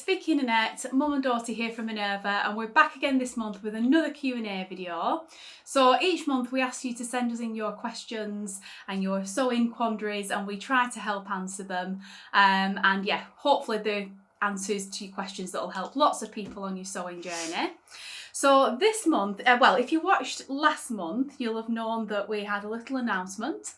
it's Vicki and Annette, mum and daughter here from Minerva, and we're back again this month with another Q&A video. So each month we ask you to send us in your questions and your sewing quandaries, and we try to help answer them. And yeah, hopefully the answers to your questions that will help lots of people on your sewing journey. So this month, well, if you watched last month, you'll have known that we had a little announcement.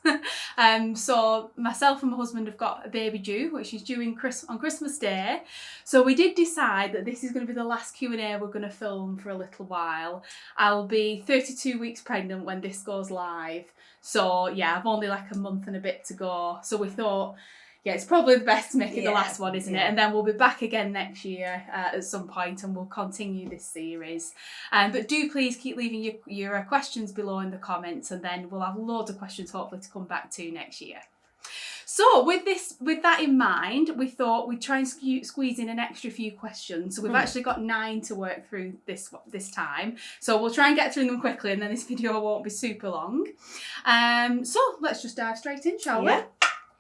So myself and my husband have got a baby due, which is due on Christmas Day. So we did decide that this is going to be the last Q&A we're going to film for a little while. I'll be 32 weeks pregnant when this goes live. So yeah, I've only like a month and a bit to go. So we thought, yeah, it's probably the best to make it the last one, isn't it? And then we'll be back again next year at some point, and we'll continue this series. But do please keep leaving your questions below in the comments, and then we'll have loads of questions hopefully to come back to next year. So with that in mind, we thought we'd try and squeeze in an extra few questions. So we've actually got 9 to work through this time. So we'll try and get through them quickly, and then this video won't be super long. So let's just dive straight in, shall we?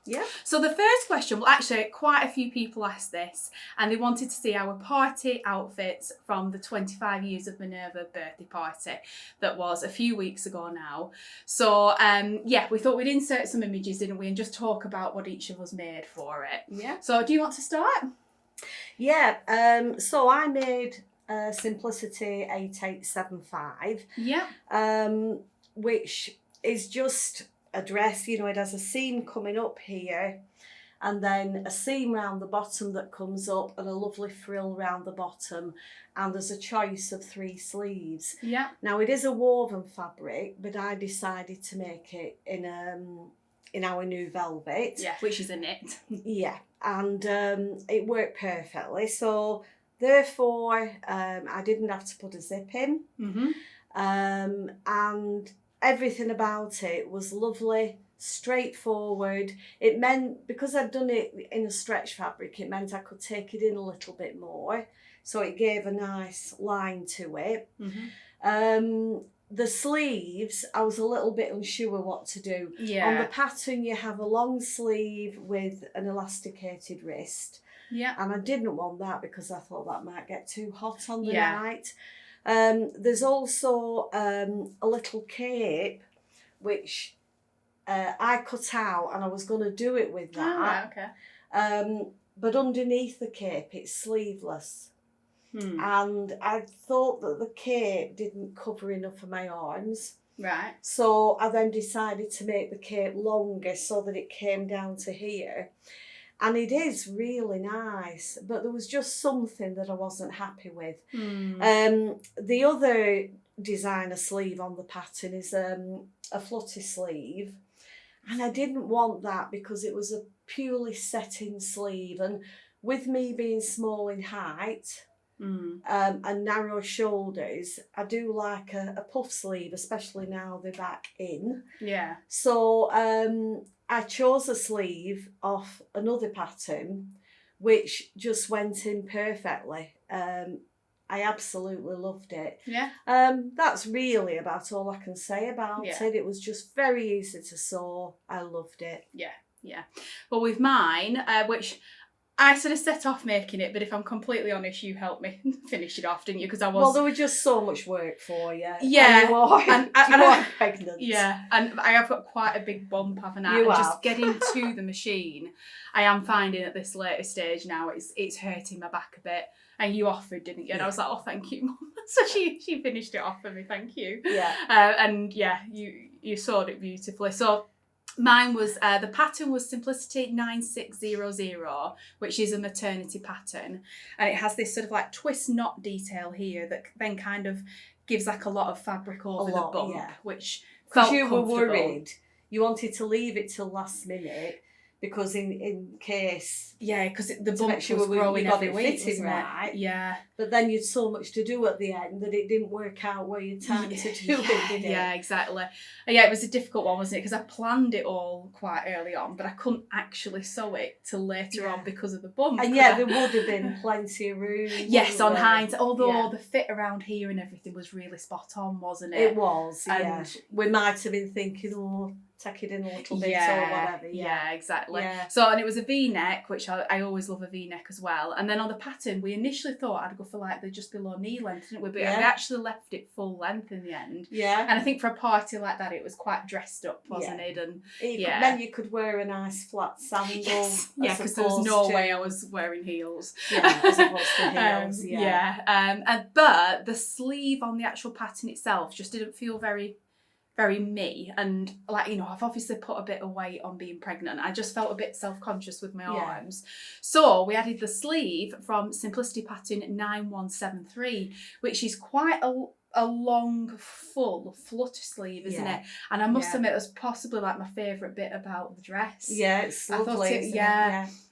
Yeah. So the first question, well, actually quite a few people asked this, and they wanted to see our party outfits from the 25 years of Minerva birthday party that was a few weeks ago now. So yeah, we thought we'd insert some images, didn't we, and just talk about what each of us made for it. Yeah. So do you want to start? Yeah. So I made Simplicity 8875. Yeah. Which is just a dress, you know, it has a seam coming up here and then a seam round the bottom that comes up and a lovely frill round the bottom, and there's a choice of 3 sleeves. Yeah. Now it is a woven fabric, but I decided to make it in our new velvet. Yeah, which is a knit. Yeah, and it worked perfectly, so therefore I didn't have to put a zip in. And everything about it was lovely, straightforward. It meant, because I'd done it in a stretch fabric, it meant I could take it in a little bit more. So it gave a nice line to it. The sleeves, I was a little bit unsure what to do. Yeah. On the pattern, you have a long sleeve with an elasticated wrist. Yeah. And I didn't want that because I thought that might get too hot on the night. There's also a little cape which I cut out, and I was going to do it with that. Oh, right, okay. But underneath the cape it's sleeveless. And I thought that the cape didn't cover enough of my arms. Right. So I then decided to make the cape longer so that it came down to here. And it is really nice, but there was just something that I wasn't happy with. The other designer sleeve on the pattern is a flutter sleeve, and I didn't want that because it was a purely set-in sleeve, and with me being small in height and narrow shoulders, I do like a puff sleeve, especially now they're back in. Yeah. So I chose a sleeve off another pattern which just went in perfectly. I absolutely loved it. Yeah. That's really about all I can say about it. It was just very easy to sew. I loved it. Yeah, yeah. Well, with mine, which I sort of set off making it, but if I'm completely honest, you helped me finish it off, didn't you? Because I was... Well, there was just so much work for you. Yeah. And you are pregnant. Yeah, and I have got quite a big bump, haven't I? You and have. Just getting to the machine, I am finding at this later stage now, it's hurting my back a bit. And you offered, didn't you? And I was like, oh, thank you, Mum. So she finished it off for me, thank you. Yeah. And yeah, you sewed it beautifully. So mine was, the pattern was Simplicity 9600, which is a maternity pattern. And it has this sort of like twist knot detail here that then kind of gives like a lot of fabric over the bump, which felt Because you were comfortable. worried. You wanted to leave it till last minute because in case... Yeah, because the bump was growing every week, wasn't right. it? Yeah. But then you'd so much to do at the end that it didn't work out where you had time to do it, did it? Yeah, exactly. Yeah, it was a difficult one, wasn't it? Because I planned it all quite early on, but I couldn't actually sew it till later on because of the bump. And yeah, there would have been plenty of room. Yes, on hindsight. Although the fit around here and everything was really spot on, wasn't it? It was, and we might have been thinking, take it in a little bit or whatever. Yeah, exactly. Yeah. So, and it was a V-neck, which I always love a V-neck as well. And then on the pattern, we initially thought I'd go for like the just below knee length, didn't we? But we actually left it full length in the end. Yeah. And I think for a party like that, it was quite dressed up, wasn't it? And then you could wear a nice flat sandal. Yes. Yeah, because there was no way I was wearing heels. Yeah, as opposed to heels. But the sleeve on the actual pattern itself just didn't feel very me, and like, you know, I've obviously put a bit of weight on being pregnant. I just felt a bit self-conscious with my arms, so we added the sleeve from Simplicity Pattern 9173, which is quite a long, full flutter sleeve, isn't it? And I must admit, it was possibly like my favourite bit about the dress. Yeah, it's lovely.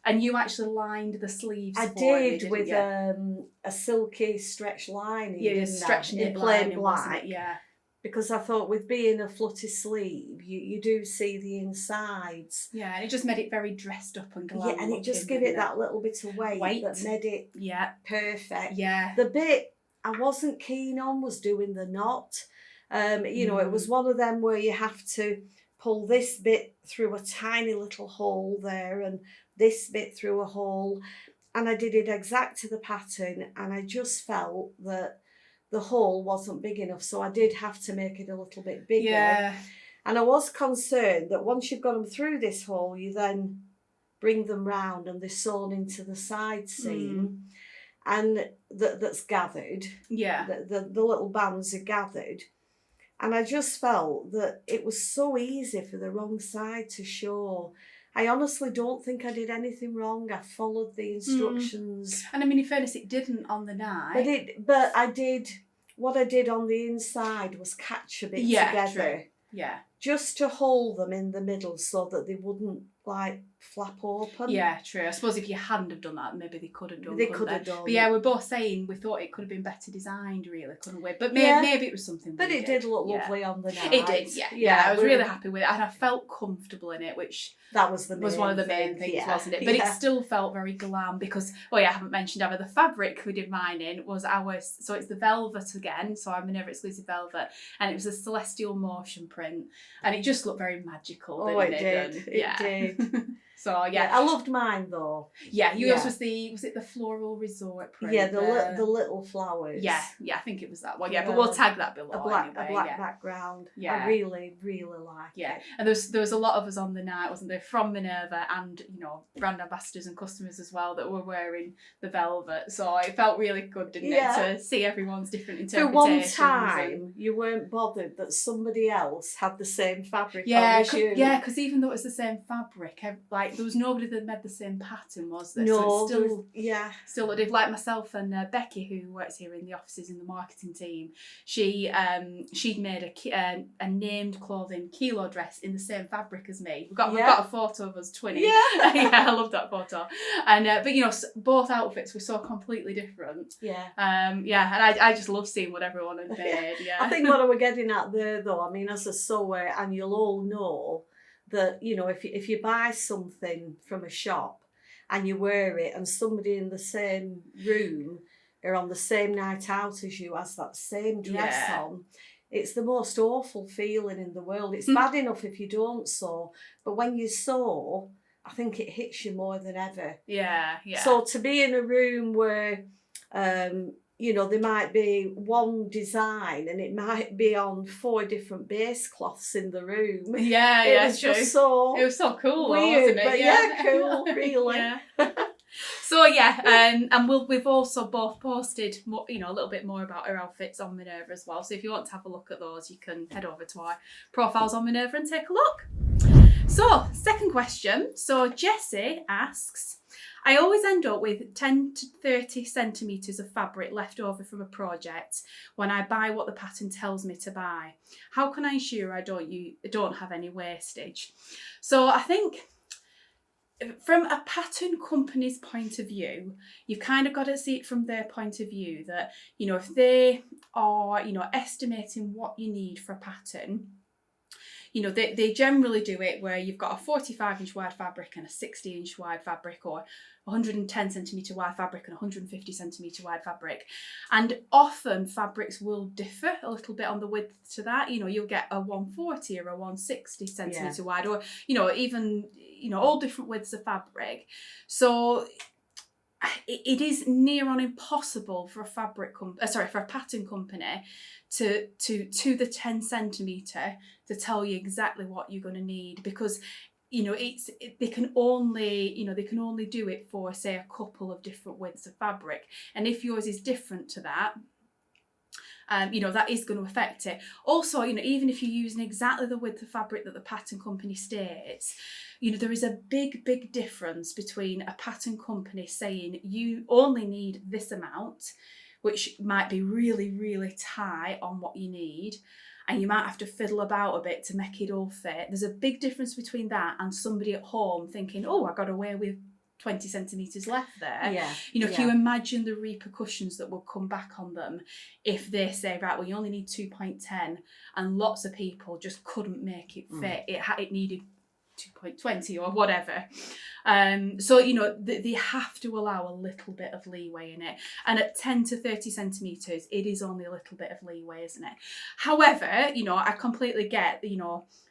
And you actually lined the sleeves. I did with a silky stretch lining. Yeah, stretch nib plain lining, black. Yeah. Because I thought with being a flutter sleeve, you do see the insides. Yeah, and it just made it very dressed up and glam. Yeah, and it just gave it that little bit of weight that made it perfect. Yeah. The bit I wasn't keen on was doing the knot. You know, it was one of them where you have to pull this bit through a tiny little hole there and this bit through a hole. And I did it exact to the pattern, and I just felt that the hole wasn't big enough, so I did have to make it a little bit bigger. Yeah. And I was concerned that once you've got them through this hole, you then bring them round and they're sewn into the side seam, and that's gathered. Yeah. The little bands are gathered. And I just felt that it was so easy for the wrong side to show. I honestly don't think I did anything wrong. I followed the instructions. And I mean, in fairness, it didn't on the night. But I did. What I did on the inside was catch a bit together. True. Yeah. Just to hold them in the middle so that they wouldn't like flap open. Yeah, true. I suppose if you hadn't have done that, maybe they could have done. They could have done. But yeah, we're both saying we thought it could have been better designed, really, couldn't we? But maybe it was something. But it did look lovely on the night. It did. Yeah. I was really happy with it, and I felt comfortable in it, which that was one of the main things, wasn't it? But it still felt very glam because, I haven't mentioned ever, the fabric we did mine in was so it's the velvet again, so I'm Minerva exclusive velvet, and it was a Celestial Motion print, and it just looked very magical. It did. It did. So I loved mine though. Yeah, yours was the floral resort print. Yeah, the little flowers. Yeah, I think it was that one. Yeah, but we'll tag that below. A black background. Yeah, I really, really like it. And there was a lot of us on the night, wasn't there, from Minerva and brand ambassadors and customers as well that were wearing the velvet. So it felt really good, didn't it, to see everyone's different interpretations. For one time, you weren't bothered that somebody else had the same fabric on as you. Yeah, because even though it was the same fabric, there was nobody that made the same pattern, was there? No, so still like myself and Becky, who works here in the offices in the marketing team. She'd made a named clothing kilo dress in the same fabric as me. We've got a photo of us twinning. Yeah, I love that photo. And but both outfits were so completely different. Yeah. And I just love seeing what everyone had made. Yeah. I think what I was getting at there, though, I mean, as a sewer, and you'll all know that, if you buy something from a shop and you wear it and somebody in the same room or on the same night out as you has that same dress on, it's the most awful feeling in the world. It's bad enough if you don't sew, but when you sew, I think it hits you more than ever. Yeah. So to be in a room where there might be one design and it might be on 4 different base cloths in the room. Yeah, it was true. Just so it was so cool, weird, wasn't it? But cool, really. So and we've also both posted more, a little bit more about our outfits on Minerva as well. So if you want to have a look at those, you can head over to our profiles on Minerva and take a look. So, second question. So Jessie asks, I always end up with 10 to 30 centimetres of fabric left over from a project when I buy what the pattern tells me to buy. How can I ensure I don't have any wastage? So I think from a pattern company's point of view, you've kind of got to see it from their point of view that, if they are, estimating what you need for a pattern, They generally do it where you've got a 45-inch wide fabric and a 60-inch wide fabric, or 110 centimetre wide fabric and 150 centimetre wide fabric. And often fabrics will differ a little bit on the width to that. You'll get a 140 or a 160 centimetre wide, or, even, all different widths of fabric. So it is near on impossible for a pattern company to the 10 centimetre to tell you exactly what you're going to need, because they can only do it for, say, a couple of different widths of fabric, and if yours is different to that, that is going to affect it. Also, even if you're using exactly the width of fabric that the pattern company states, there is a big difference between a pattern company saying you only need this amount, which might be really, really tight on what you need, and you might have to fiddle about a bit to make it all fit. There's a big difference between that and somebody at home thinking, oh, I got away with 20 centimetres left there. Can you imagine the repercussions that will come back on them if they say, right, well, you only need 2.10, and lots of people just couldn't make it fit. It needed 2.20 or whatever. So they have to allow a little bit of leeway in it, and at 10 to 30 centimetres it is only a little bit of leeway, isn't it? However, I completely get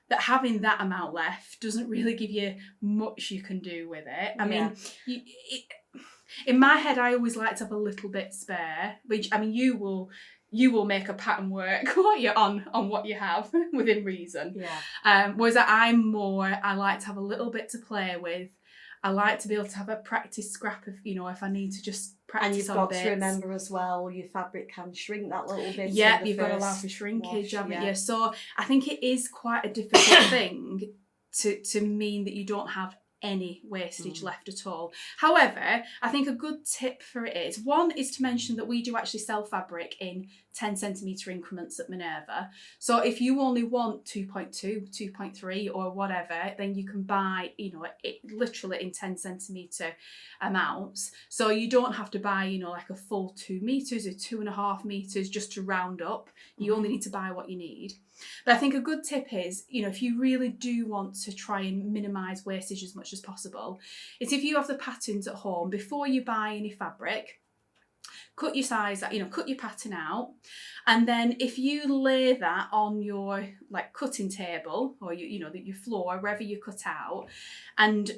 that having that amount left doesn't really give you much you can do with it. I mean, in my head I always like to have a little bit spare, which, I mean, you will make a pattern work on what you have within reason. Whereas I like to have a little bit to play with. I like to be able to have a practice scrap of, if I need to just practice on bits. And you've got to remember as well, your fabric can shrink that little bit. Yeah, you've got to allow for shrinkage, haven't you? So I think it is quite a difficult thing to mean that you don't have any wastage left at all. However, I think a good tip for it is, one is to mention that we do actually sell fabric in 10 centimetre increments at Minerva. So if you only want 2.2, 2.3 or whatever, then you can buy, it literally in 10 centimetre amounts. So you don't have to buy, like a full 2 metres or 2.5 metres just to round up. You only need to buy what you need. But I think a good tip is, if you really do want to try and minimise wastage as much as possible, is if you have the patterns at home, before you buy any fabric, cut your size, cut your pattern out, and then if you lay that on your cutting table or your floor, wherever you cut out, and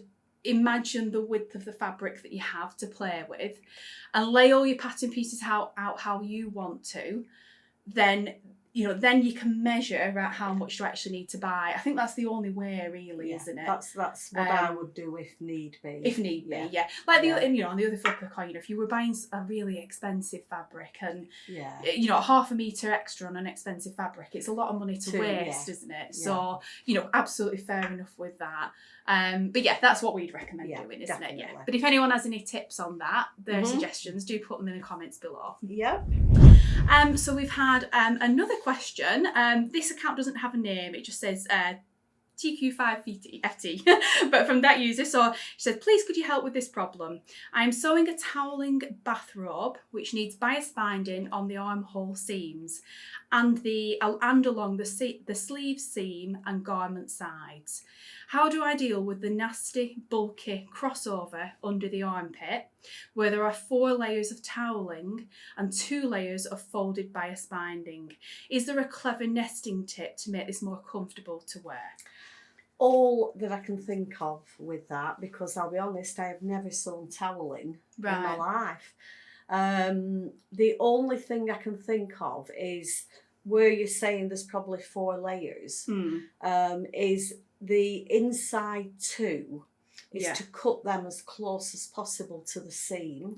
imagine the width of the fabric that you have to play with, and lay all your pattern pieces out how you want to, then you can measure out how much you actually need to buy. I think that's the only way, really, isn't it? That's what I would do if need be. If need be, yeah. Like on the other flip of the coin, if you were buying a really expensive fabric and a half a metre extra on an expensive fabric, it's a lot of money to waste, isn't it? So absolutely fair enough with that. But that's what we'd recommend doing, isn't it? Yeah. But if anyone has any tips on that, their suggestions, do put them in the comments below. So we've had another question. This account doesn't have a name, it just says TQ5FT, but from that user. So she said, please could you help with this problem? I am sewing a toweling bathrobe which needs bias binding on the armhole seams and along the sleeve seam and garment sides. How do I deal with the nasty, bulky crossover under the armpit where there are 4 layers of toweling and 2 layers of folded bias binding? Is there a clever nesting tip to make this more comfortable to wear? All that I can think of with that, because I'll be honest, I have never sewn toweling in my life. The only thing I can think of is where you're saying there's probably 4 layers, is the inside 2 is to cut them as close as possible to the seam.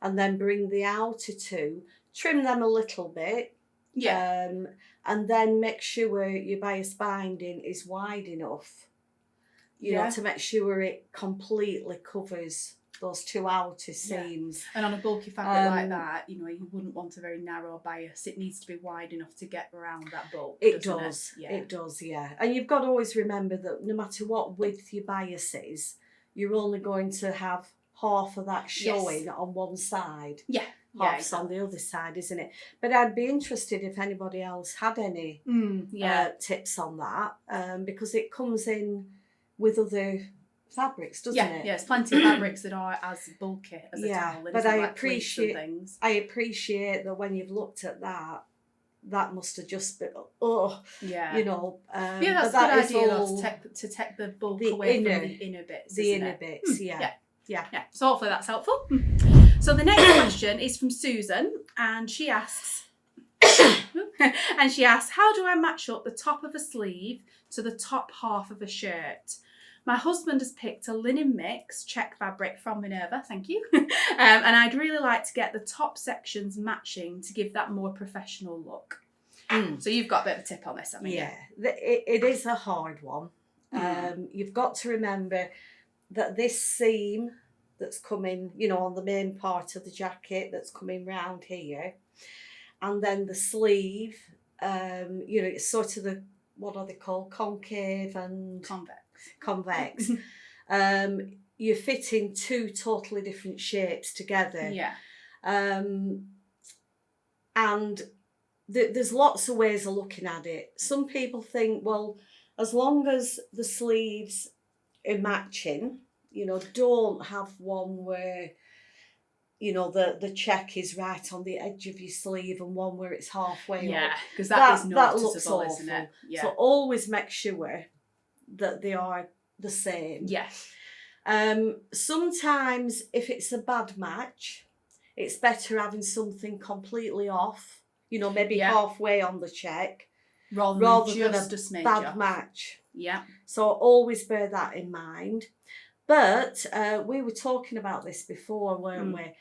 And then bring the outer 2, trim them a little bit. And then make sure your bias binding is wide enough, you know, to make sure it completely covers those 2 outer seams. And on a bulky fabric like that, you wouldn't want a very narrow bias. It needs to be wide enough to get around that bulk. It does. And you've got to always remember that no matter what width your bias is, you're only going to have half of that showing on one side. half's on the other side, isn't it? But I'd be interested if anybody else had any tips on that, because it comes in with other fabrics, doesn't it? Yeah, there's plenty of fabrics that are as bulky as a towel. But I appreciate that when you've looked at that, that must have just been, you know. That's but a good idea though, to take the bulk away from the inner bits. The inner bits, yeah. So hopefully that's helpful. So the next question is from Susan, and she asks, how do I match up the top of a sleeve to the top half of a shirt? My husband has picked a linen mix check fabric from Minerva, thank you, and I'd really like to get the top sections matching to give that more professional look. So you've got a bit of a tip on this, haven't you? Yeah, it is a hard one. You've got to remember that this seam that's coming, you know, on the main part of the jacket that's coming round here, and then the sleeve, you know, it's sort of the, what are they called, concave and convex. You're fitting two totally different shapes together. And there's lots of ways of looking at it. Some people think, well, as long as the sleeves are matching, you know, don't have one where, you know, the check is right on the edge of your sleeve and one where it's halfway up. Because that is noticeable, looks awful, isn't it? So always make sure that they are the same. Sometimes if it's a bad match, it's better having something completely off, you know, maybe halfway on the check, rather than a bad match. So always bear that in mind. But we were talking about this before, weren't we?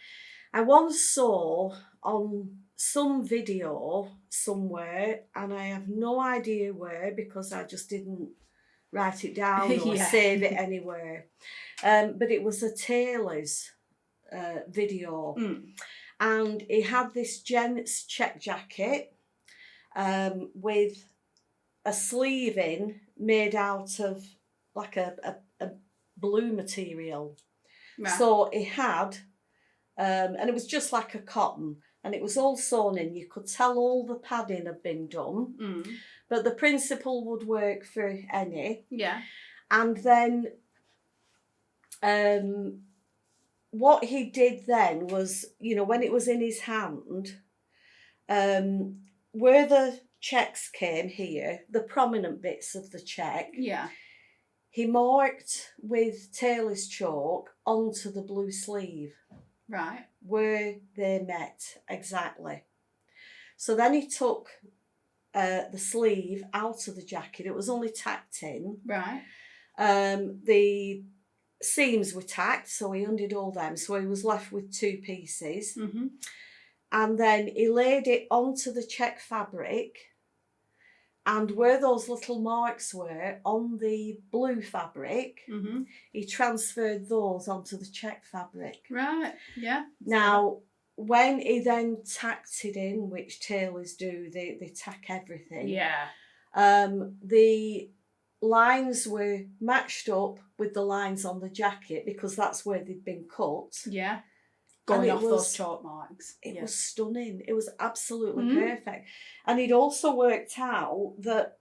I once saw on some video somewhere, and I have no idea where because I just didn't write it down or save it anywhere. But it was a tailor's video. And he had this gents check jacket with a sleeving made out of like a blue material. So it had, and it was just like a cotton, and it was all sewn in. You could tell all the padding had been done, but the principle would work for any. And then what he did then was, you know, when it was in his hand, where the checks came here, the prominent bits of the check, he marked with tailor's chalk onto the blue sleeve. Where they met exactly. So then he took the sleeve out of the jacket. It was only tacked in. The seams were tacked, so he undid all them. So he was left with two pieces. And then he laid it onto the check fabric, and where those little marks were on the blue fabric, he transferred those onto the check fabric. Now, when he then tacked it in, which tailors do, they tack everything. The lines were matched up with the lines on the jacket because that's where they'd been cut. Going off those chalk marks. It was stunning. It was absolutely perfect. And he'd also worked out that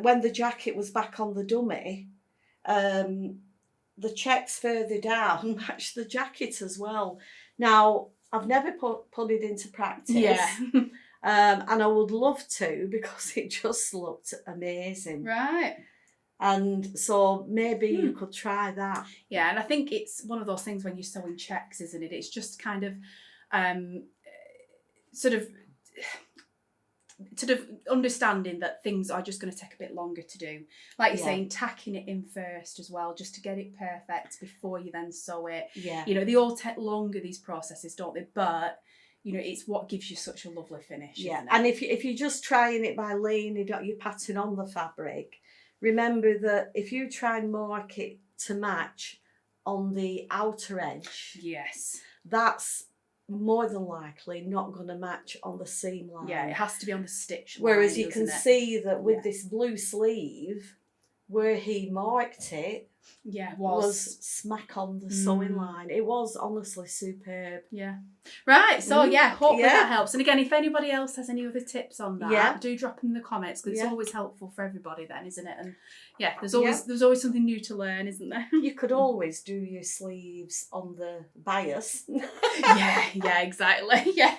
when the jacket was back on the dummy, the checks further down matched the jacket as well. Now, I've never put it into practice. And I would love to because it just looked amazing. And so maybe you could try that. And I think it's one of those things when you're sewing checks, isn't it? It's just kind of sort of understanding that things are just going to take a bit longer to do. Like you're saying, tacking it in first as well, just to get it perfect before you then sew it. You know, they all take longer, these processes, don't they? But you know, it's what gives you such a lovely finish. Isn't it? And if you're just trying it by laying it, you're patting on the fabric. Remember that if you try and mark it to match on the outer edge, that's more than likely not going to match on the seam line. It has to be on the stitch line. Whereas you can see that with this blue sleeve, where he marked it Yeah, it was smack on the sewing line. It was honestly superb. Yeah. Right, so yeah, hopefully Yeah. that helps. And again, if anybody else has any other tips on that, Yeah. do drop them in the comments, because Yeah. it's always helpful for everybody then, isn't it? And yeah, there's always something new to learn, isn't there? You could always do your sleeves on the bias. yeah, exactly. Yeah.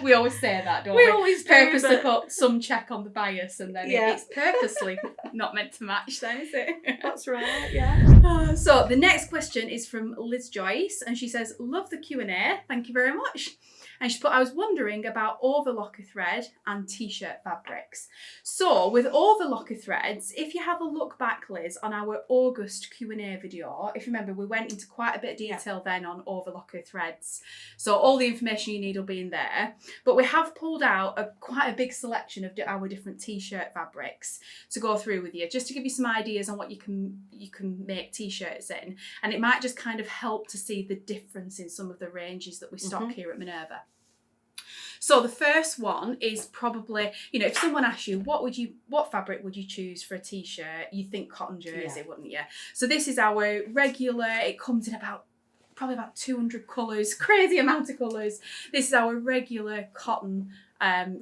We always say that, don't we? We always do, purposely but- put some check on the bias, and then Yeah. it's purposely not meant to match then, is it? That's right, yeah. So the next question is from Liz Joyce, and she says, love the Q&A, thank you very much. And she put, I was wondering about overlocker thread and t-shirt fabrics. So with overlocker threads, if you have a look back, Liz, on our August Q&A video, if you remember, we went into quite a bit of detail then on overlocker threads. So all the information you need will be in there. But we have pulled out quite a big selection of our different t-shirt fabrics to go through with you, just to give you some ideas on what you can make t-shirts in. And it might just kind of help to see the difference in some of the ranges that we stock here at Minerva. So the first one is probably, if someone asks you, what fabric would you choose for a t-shirt? You think cotton jersey, wouldn't you? So this is our regular, it comes in probably about 200 colours, crazy amount of colours. This is our regular cotton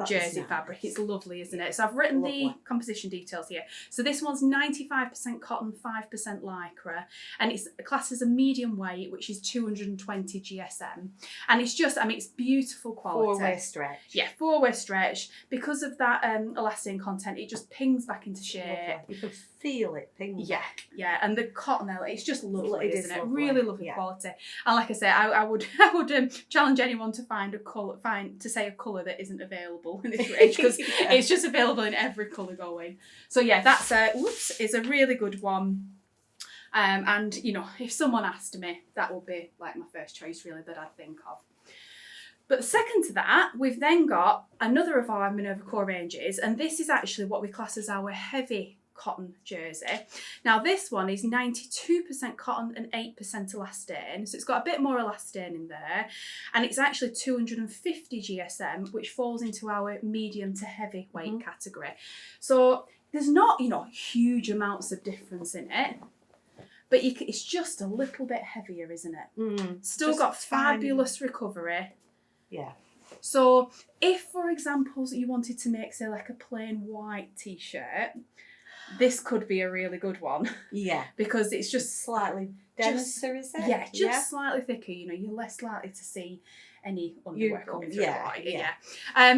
jersey fabric. It's lovely, isn't it? So I've written the composition details here. So this one's 95% cotton, 5% lycra, and it's classed as a medium weight, which is 220 GSM. And it's just, it's beautiful quality. 4-way stretch. Yeah, 4-way stretch. Because of that elastane content, it just pings back into shape. Lovely. You can feel it ping. Yeah, and the cotton element, it's just lovely, isn't it? Lovely. Really lovely quality. And like I say, I would challenge anyone to find a colour that isn't available in this range, because it's just available in every colour going. So yeah, that's is a really good one. And if someone asked me, that would be like my first choice really that I'd think of. But second to that, we've then got another of our Minerva core ranges, and this is actually what we class as our heavy cotton jersey. Now this one is 92% cotton and 8% elastane, so it's got a bit more elastane in there, and it's actually 250 GSM, which falls into our medium to heavy weight category. So there's not huge amounts of difference in it, but it's just a little bit heavier, isn't it? Still got fabulous recovery. Yeah. So if, for example, you wanted to make, say, like a plain white t-shirt, this could be a really good one. Yeah. Because it's just slightly denser, is it? Yeah, just slightly thicker. You're less likely to see any underwear coming through.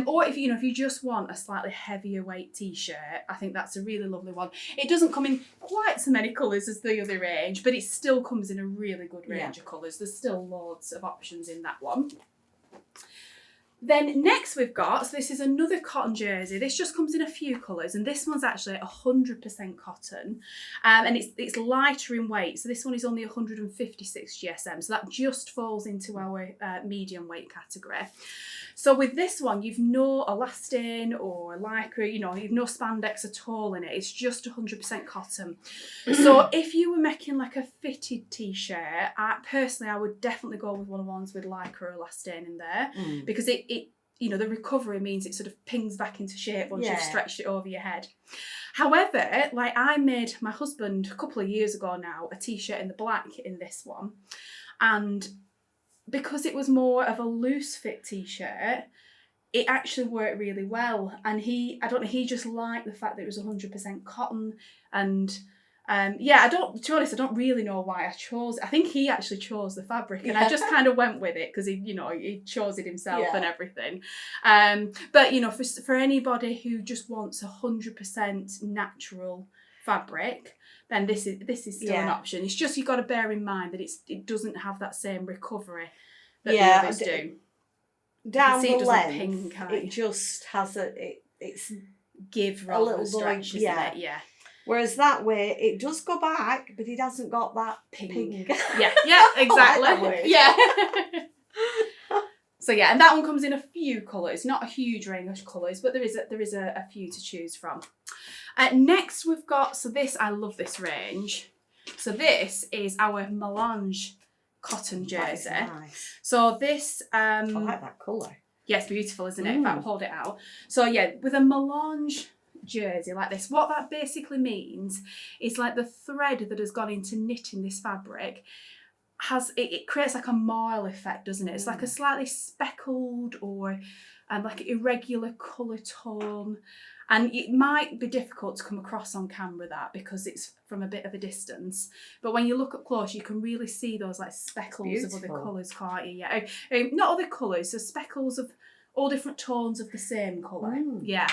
Or if you just want a slightly heavier weight t-shirt, I think that's a really lovely one. It doesn't come in quite so many colours as the other range, but it still comes in a really good range of colours. There's still loads of options in that one. Then next we've got, so this is another cotton jersey. This just comes in a few colours, and this one's actually 100% cotton, and it's lighter in weight. So this one is only 156 GSM, so that just falls into our medium weight category. So with this one, you've no elastane or lycra, you've no spandex at all in it. It's just 100% cotton. So if you were making like a fitted t-shirt, I would definitely go with one of the ones with lycra or elastane in there, because it the recovery means it sort of pings back into shape once you've stretched it over your head. However, like I made my husband a couple of years ago now a t-shirt in the black in this one, and because it was more of a loose fit t-shirt, it actually worked really well. And he just liked the fact that it was 100% cotton. And to be honest, I don't really know why I chose it. I think he actually chose the fabric, and I just kind of went with it because he chose it himself and everything. But for anybody who just wants 100% natural fabric, then this is still an option. It's just you've got to bear in mind that it doesn't have that same recovery that the others do. Down the length, it just has it's give rather than stretch, isn't it? Yeah. Whereas that way, it does go back, but it hasn't got that ping. Yeah, exactly. Yeah. So and that one comes in a few colours, not a huge range of colours, but there is a few to choose from. Next we've got, so this, I love this range. So this is our Malange cotton jersey. Nice. So this... I like that colour. Yes, beautiful, isn't it? If I hold it out. So with a Malange jersey like this, what that basically means is like the thread that has gone into knitting this fabric it creates like a marl effect, doesn't it? It's like a slightly speckled or like irregular colour tone. And it might be difficult to come across on camera that because it's from a bit of a distance. But when you look up close, you can really see those like speckles of other colours, can't you? Yeah, not other colours, so speckles of all different tones of the same colour. Yeah.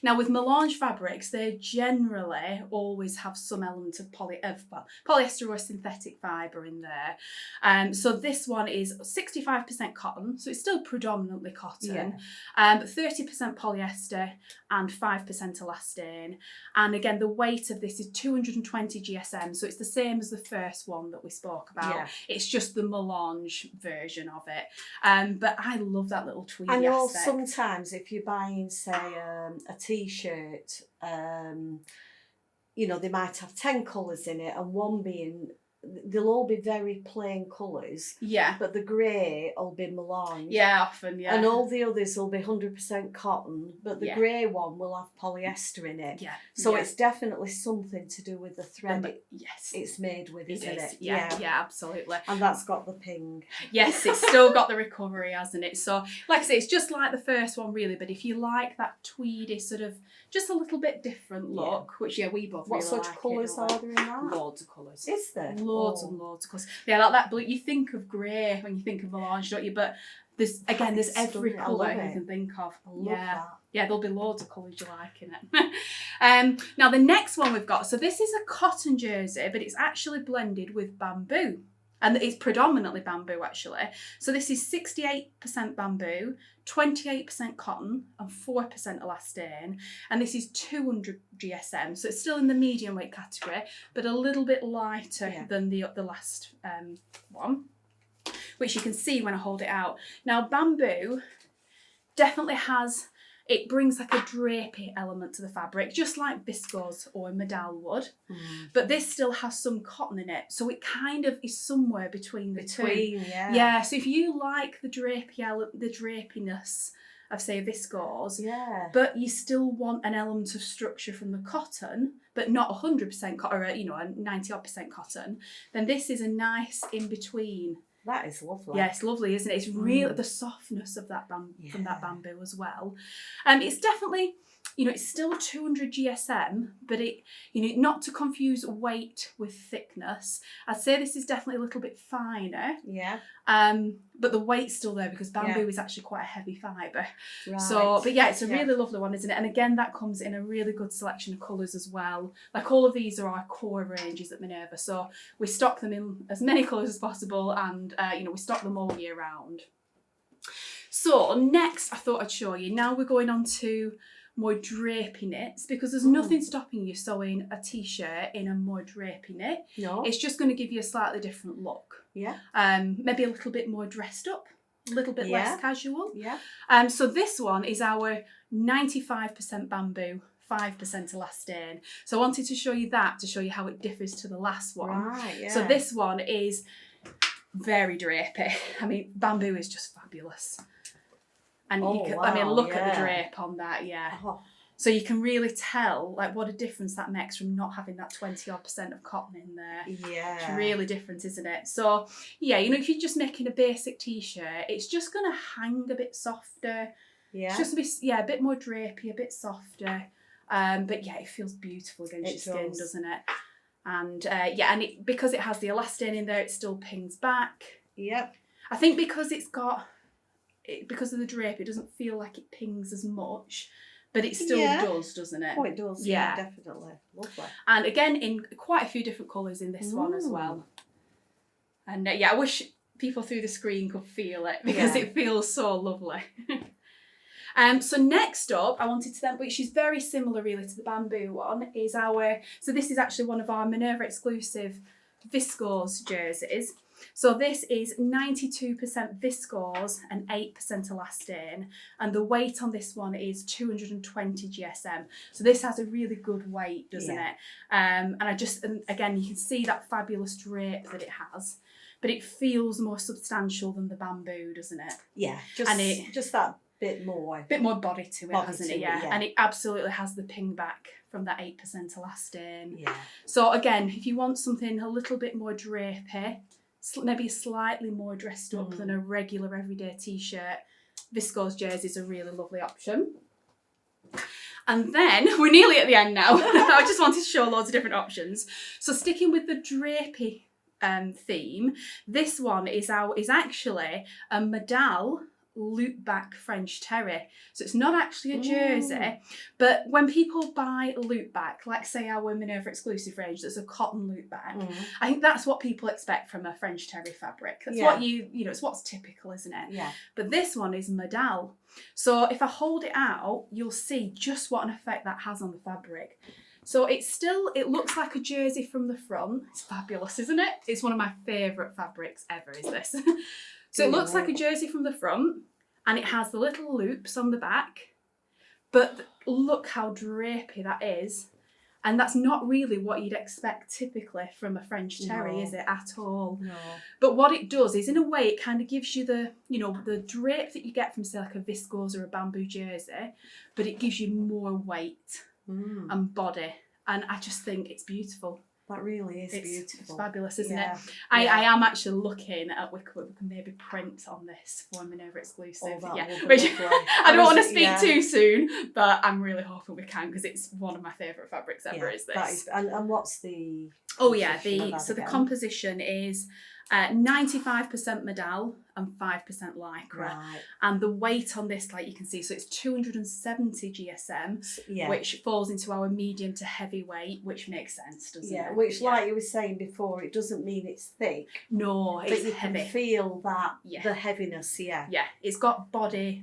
Now with Malange fabrics, they generally always have some element of polyester or synthetic fibre in there. So this one is 65% cotton, so it's still predominantly cotton, 30% polyester and 5% elastane. And again, the weight of this is 220 GSM, so it's the same as the first one that we spoke about. Yeah. It's just the Malange version of it. But I love that little tweedy aspect. I know sometimes if you're buying, say, a T-shirt, you know, they might have 10 colours in it, and one being, they'll all be very plain colours. Yeah. But the grey will be Malange. Yeah, often, yeah. And all the others will be 100% cotton, but the grey one will have polyester in it. Yeah. So it's definitely something to do with the thread yes. it's made with, isn't it? Yeah, absolutely. And that's got the ping. Yes, it's still got the recovery, hasn't it? So, like I say, it's just like the first one, really, but if you like that tweedy sort of, just a little bit different look, which, we both what really sort like. of colours are there in that? Loads of colours. Is there? Loads and loads of colours. Yeah, like that blue. You think of grey when you think of Malange, don't you? But there's every colour you can think of. I love that. Yeah, there'll be loads of colours you like in it. Now the next one we've got, so this is a cotton jersey, but it's actually blended with bamboo. And it's predominantly bamboo, actually. So this is 68% bamboo, 28% cotton, and 4% elastane. And this is 200 GSM. So it's still in the medium weight category, but a little bit lighter than the last one, which you can see when I hold it out. Now, bamboo definitely has... It brings like a drapey element to the fabric, just like viscose or medal would. But this still has some cotton in it. So it kind of is somewhere between the two. Yeah. Yeah, so if you like the drapiness of, say, viscose, but you still want an element of structure from the cotton, but not 100% cotton, or, a 90-odd% cotton, then this is a nice in-between. That is lovely. Yeah, it's lovely, isn't it? It's really the softness of that from that bamboo as well. It's definitely, it's still 200 GSM, but it, not to confuse weight with thickness. I'd say this is definitely a little bit finer. Yeah. But the weight's still there because bamboo is actually quite a heavy fibre. Right. So, but it's a really lovely one, isn't it? And again, that comes in a really good selection of colours as well. Like all of these are our core ranges at Minerva. So we stock them in as many colours as possible, and we stock them all year round. So next, I thought I'd show you. Now we're going on to more drapey knits, because there's nothing stopping you sewing a t-shirt in a more drapey knit. No. It's just going to give you a slightly different look. Yeah. Maybe a little bit more dressed up, a little bit less casual. Yeah. So this one is our 95% bamboo, 5% elastane. So I wanted to show you that to show you how it differs to the last one. Right, yeah. So this one is very drapey. I mean, bamboo is just fabulous. And look at the drape on that, Oh. So you can really tell like what a difference that makes from not having that 20-odd% of cotton in there. Yeah. It's really different, isn't it? So if you're just making a basic t-shirt, it's just going to hang a bit softer. Yeah. It's just a bit more drapey, a bit softer. But it feels beautiful against your skin, doesn't it? And because it has the elastane in there, it still pings back. Yep. I think because because of the drape, it doesn't feel like it pings as much, but it still does, doesn't it? Oh, it does. Yeah, definitely. Lovely. And again, in quite a few different colours in this one as well. And I wish people through the screen could feel it, because it feels so lovely. So next up, I wanted to which is very similar really to the bamboo one, is so this is actually one of our Minerva exclusive viscose jerseys. So this is 92% viscose and 8% elastane, and the weight on this one is 220 GSM. So this has a really good weight, doesn't it? And again, you can see that fabulous drape that it has, but it feels more substantial than the bamboo, doesn't it? Yeah, just that bit more body to it, hasn't it? Yeah. And it absolutely has the ping back from that 8% elastane. Yeah. So again, if you want something a little bit more drapey, maybe slightly more dressed up than a regular everyday t-shirt, viscose jersey is a really lovely option. And then, we're nearly at the end now. I just wanted to show loads of different options. So sticking with the drapey theme, this one is actually a modal loop back French terry. So it's not actually a jersey, but when people buy loop back, like say our Minerva exclusive range that's a cotton loop back, I think that's what people expect from a French terry fabric. That's what it's what's typical, isn't it? Yeah. But this one is modal. So if I hold it out, you'll see just what an effect that has on the fabric. So it looks like a jersey from the front. It's fabulous, isn't it? It's one of my favourite fabrics ever, is this. So it looks like a jersey from the front, and it has the little loops on the back, but look how drapey that is. And that's not really what you'd expect typically from a French terry, is it, at all? No. But what it does is, in a way, it kind of gives you the drape that you get from, say, like a viscose or a bamboo jersey, but it gives you more weight and body. And I just think it's beautiful. That really is beautiful. It's fabulous, isn't it? I am actually looking at we can maybe print on this for Minerva exclusive. Which I don't want to speak too soon, but I'm really hoping we can, because it's one of my favourite fabrics ever. Is this? That is, and what's the? The composition is 95% modal and 5% lycra, right. And the weight on this, like you can see, so it's 270 GSM, which falls into our medium to heavy weight, which makes sense, doesn't it? Which, like you were saying before, it doesn't mean it's thick. No, it's but you heavy. can feel that the heaviness. Yeah, it's got body,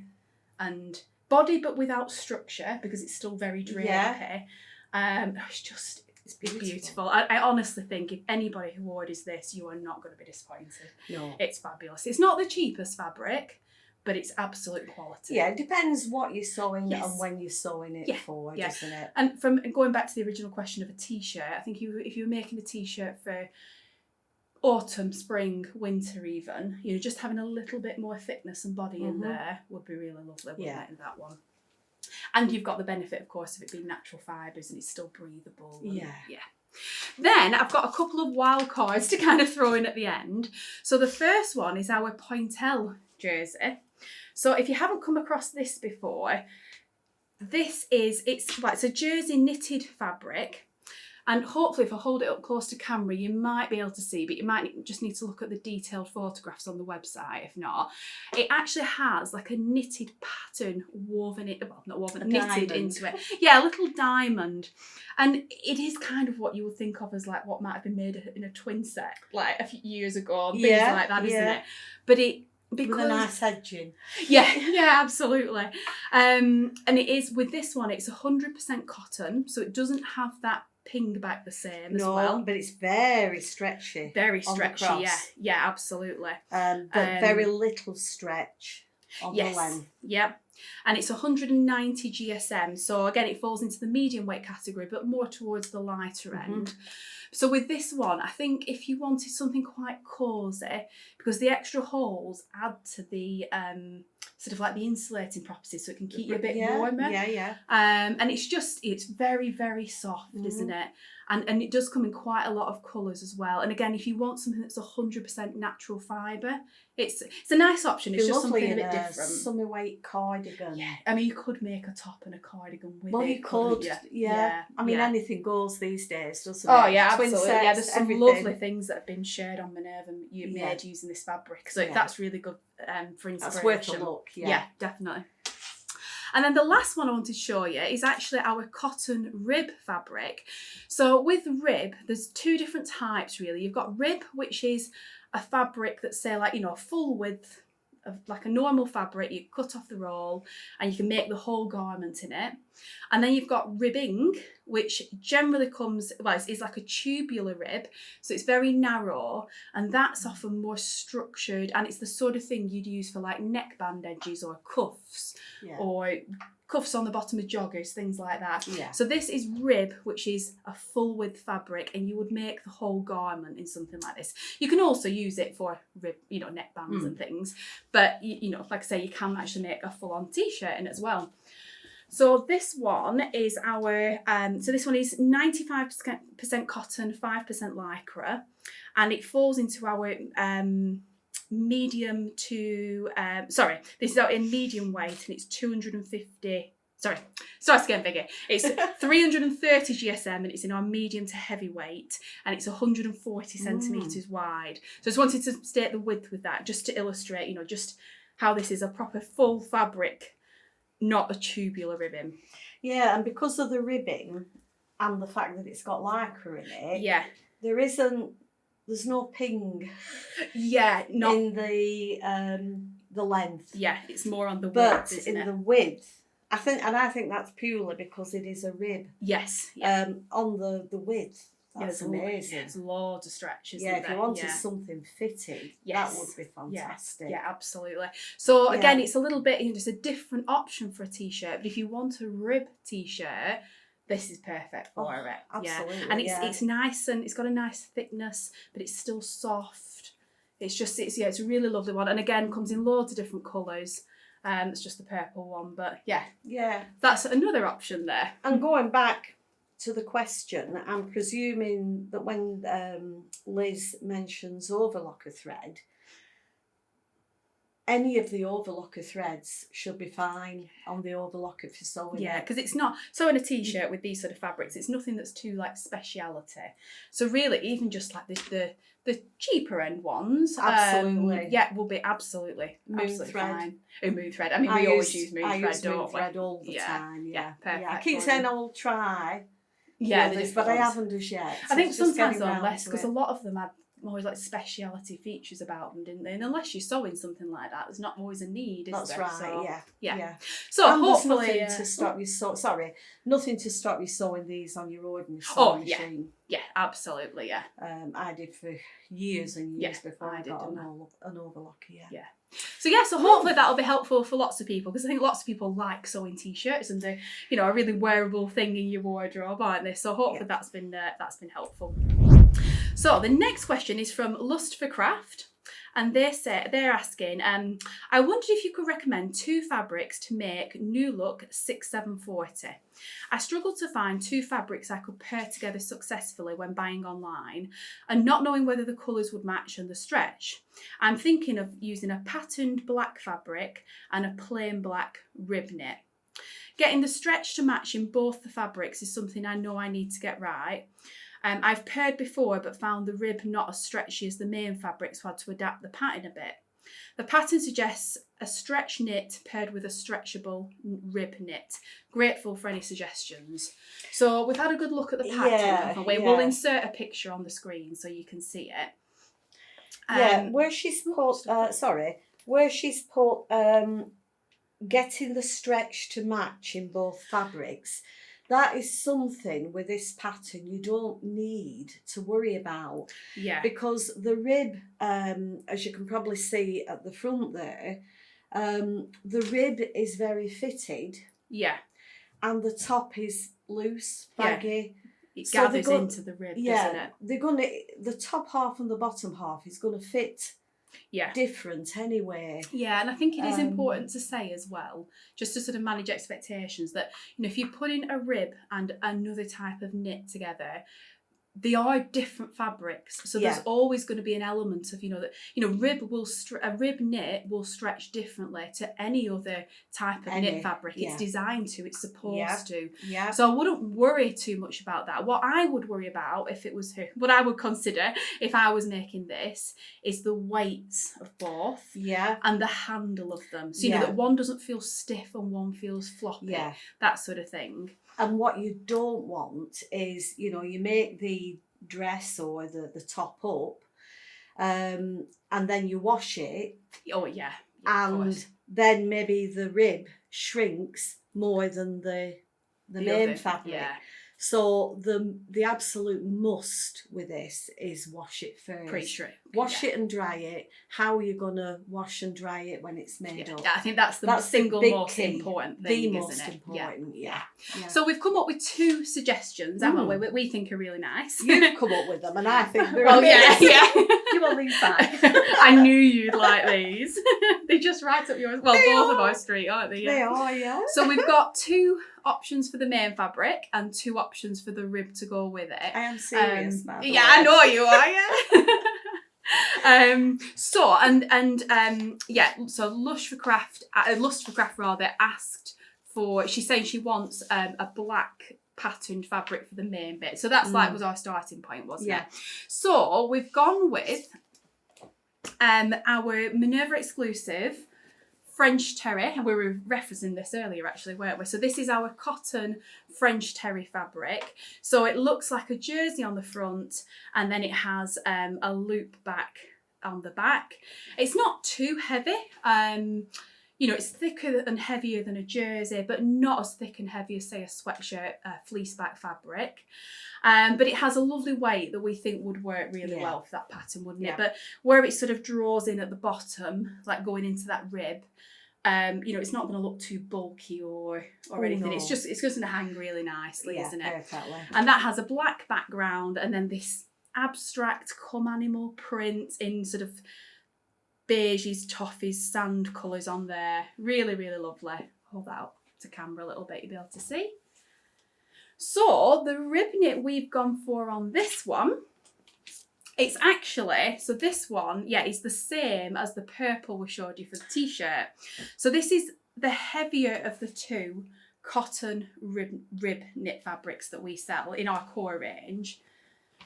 but without structure, because it's still very drapey. It's beautiful. I honestly think if anybody who orders this, you are not going to be disappointed. No. It's fabulous. It's not the cheapest fabric, but it's absolute quality. Yeah, it depends what you're sewing and when you're sewing it for, doesn't it? And from going back to the original question of a t-shirt, I think if you were making a t-shirt for autumn, spring, winter even, just having a little bit more thickness and body in there would be really lovely, wouldn't it, in that one? And you've got the benefit, of course, of it being natural fibres and it's still breathable. Then I've got a couple of wild cards to kind of throw in at the end. So the first one is our Pointel Jersey. So if you haven't come across this before, it's a jersey knitted fabric. And hopefully if I hold it up close to camera, you might be able to see, but you might just need to look at the detailed photographs on the website. If not, it actually has like a knitted pattern knitted into it. Yeah, a little diamond. And it is kind of what you would think of as like what might have been made in a twin set like a few years ago and things like that, isn't it? But because with a nice edging. Yeah, absolutely. And it is, with this one, it's 100% cotton, so it doesn't have that ping back the same as well. But it's very stretchy. Very stretchy, yeah, absolutely. But very little stretch on the length. Yeah. And it's 190 GSM. So again, it falls into the medium weight category, but more towards the lighter end. So with this one, I think if you wanted something quite cosy, because the extra holes add to the sort of like the insulating properties, so it can keep you a bit warmer. And it's very, very soft, isn't it? And it does come in quite a lot of colours as well. And again, if you want something that's 100% natural fibre, it's a nice option. It's just something a bit different. Summer weight cardigan. Yeah, I mean, you could make a top and a cardigan with it. Well, you could, I mean, anything goes these days, doesn't it? Oh, yeah, absolutely. There's some lovely things that have been shared on Minerva made using this fabric. So that's really good for inspiration. That's worth a look, Yeah, definitely. And then the last one I wanted to show you is actually our cotton rib fabric. So with rib, there's two different types really. You've got rib, which is a fabric that's say like, full width of like a normal fabric. You cut off the roll and you can make the whole garment in it. And then you've got ribbing, which generally comes, well, it's like a tubular rib, so it's very narrow, and that's often more structured, and it's the sort of thing you'd use for like neckband edges or cuffs, or cuffs on the bottom of joggers, things like that. Yeah. So this is rib, which is a full width fabric, and you would make the whole garment in something like this. You can also use it for rib, neckbands and things, but like I say, you can actually make a full on t-shirt in it as well. So this one is our, this one is 95% cotton, 5% lycra, and it falls into our medium to, this is out in medium weight, and it's 250, start again, Vicki. It's 330 GSM, and it's in our medium to heavy weight, and it's 140 centimetres wide. So I just wanted to state the width with that, just to illustrate, just how this is a proper full fabric, not a tubular ribbing. Yeah, and because of the ribbing and the fact that it's got lycra in it, there's no ping. Yeah, not in the length. Yeah, it's more on the width, but isn't in it? the width, I think that's purely because it is a rib. Yes. Yeah. On the width. That's amazing. There's loads of stretch, isn't there? If you wanted something fitted, that would be fantastic. Yeah, absolutely. So again, it's a little bit, just a different option for a t-shirt. But if you want a rib t-shirt, this is perfect for it. Absolutely. And it's nice, and it's got a nice thickness, but it's still soft. It's a really lovely one. And again, comes in loads of different colours. It's just the purple one, but yeah, that's another option there. And going back to the question, I'm presuming that when Liz mentions overlocker thread, any of the overlocker threads should be fine on the overlocker for sewing. Yeah, because it's not sewing a t-shirt with these sort of fabrics. It's nothing that's too like speciality. So really, even just like the cheaper end ones, absolutely, will be absolutely thread. Fine. Oh, moon thread. I mean, we always use moon thread, use don't moon we? thread all the time. Yeah, perfect. I keep saying I will try. Yeah, but I haven't as yet. I think sometimes they're less, because a lot of them had always like speciality features about them, didn't they? And unless you're sewing something like that, there's not always a need, is That's there? right. So, yeah. So and hopefully, nothing to stop you nothing to stop you sewing these on your ordinary sewing machine. Yeah, absolutely. Yeah. I did for years and years before I got an overlocker. Yeah. So hopefully that'll be helpful for lots of people, because I think lots of people like sewing t-shirts, and they're a really wearable thing in your wardrobe, aren't they? So hopefully that's been helpful. So the next question is from Lust for Craft, and they're asking, I wondered if you could recommend 2 fabrics to make New Look 6740. I struggled to find 2 fabrics I could pair together successfully when buying online, and not knowing whether the colours would match and the stretch. I'm thinking of using a patterned black fabric and a plain black Ribknit. Getting the stretch to match in both the fabrics is something I know I need to get right. I've paired before, but found the rib not as stretchy as the main fabric, so I had to adapt the pattern a bit. The pattern suggests a stretch knit paired with a stretchable rib knit. Grateful for any suggestions. So we've had a good look at the pattern, haven't we? We'll insert a picture on the screen so you can see it. Where she's put getting the stretch to match in both fabrics. That is something with this pattern you don't need to worry about. Yeah. Because the rib, as you can probably see at the front there, the rib is very fitted. Yeah. And the top is loose, baggy. Yeah. It gathers into the rib, doesn't it? The top half and the bottom half is going to fit different anyway. Yeah, and I think it is important to say as well, just to sort of manage expectations, that if you're putting a rib and another type of knit together, they are different fabrics, so there's always going to be an element of a rib knit will stretch differently to any other type of knit fabric. It's designed to, it's supposed to. Yeah. So I wouldn't worry too much about that. What I would worry about what I would consider if I was making this is the weights of both. Yeah. And the handle of them. So that one doesn't feel stiff and one feels floppy. Yeah. That sort of thing. And what you don't want is, you make the dress or the top up, and then you wash it. Oh, yeah. And then maybe the rib shrinks more than the the main fabric. Yeah. So the absolute must with this is wash it first. Pre-strip. Wash it and dry it. How are you gonna wash and dry it when it's made up? I think that's the single most key, important thing, the most isn't it? important. Yeah. So we've come up with 2 suggestions, haven't we? We think are really nice. You've come up with them, and I think they're amazing. yeah. You want these back? I knew you'd like these. They just right up yours. Well, both of our street, aren't they? They are, yeah. So we've got 2 options for the main fabric and 2 options for the rib to go with it. I am serious, man. Yeah, I know you are, yeah. So Lust for Craft asked for, she's saying she wants a black patterned fabric for the main bit. So that's was our starting point, wasn't it? So we've gone with our Minerva exclusive French terry, and we were referencing this earlier actually, weren't we? So this is our cotton French terry fabric. So it looks like a jersey on the front, and then it has a loop back on the back. It's not too heavy. It's thicker and heavier than a jersey, but not as thick and heavy as, say, a sweatshirt fleece back fabric. But it has a lovely weight that we think would work really well for that pattern, wouldn't it? But where it sort of draws in at the bottom, like going into that rib, it's not going to look too bulky or anything. No. It's just going to hang really nicely, isn't it? Perfectly. And that has a black background, and then this abstract come animal print in sort of beiges, toffees, sand colours on there. Really, really lovely. Hold that up to camera a little bit, you'll be able to see. So the Ribknit we've gone for on this one, it's actually, so this one, is the same as the purple we showed you for the t-shirt. So this is the heavier of the 2 cotton rib knit fabrics that we sell in our core range.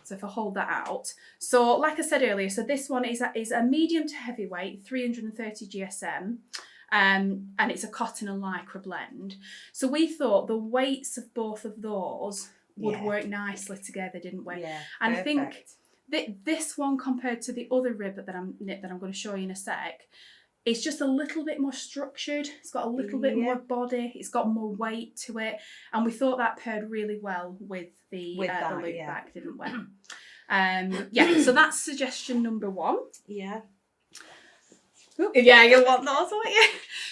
So if I hold that out. So like I said earlier, so this one is a medium to heavyweight, 330 GSM. And it's a cotton and lycra blend. So we thought the weights of both of those would work nicely together, didn't we? Yeah, and perfect. I think that this one compared to the other rib that I'm going to show you in a sec, it's just a little bit more structured. It's got a little bit more body. It's got more weight to it, and we thought that paired really well with the loop back, didn't we? So that's suggestion number 1. Yeah. Yeah, you'll want those, won't you?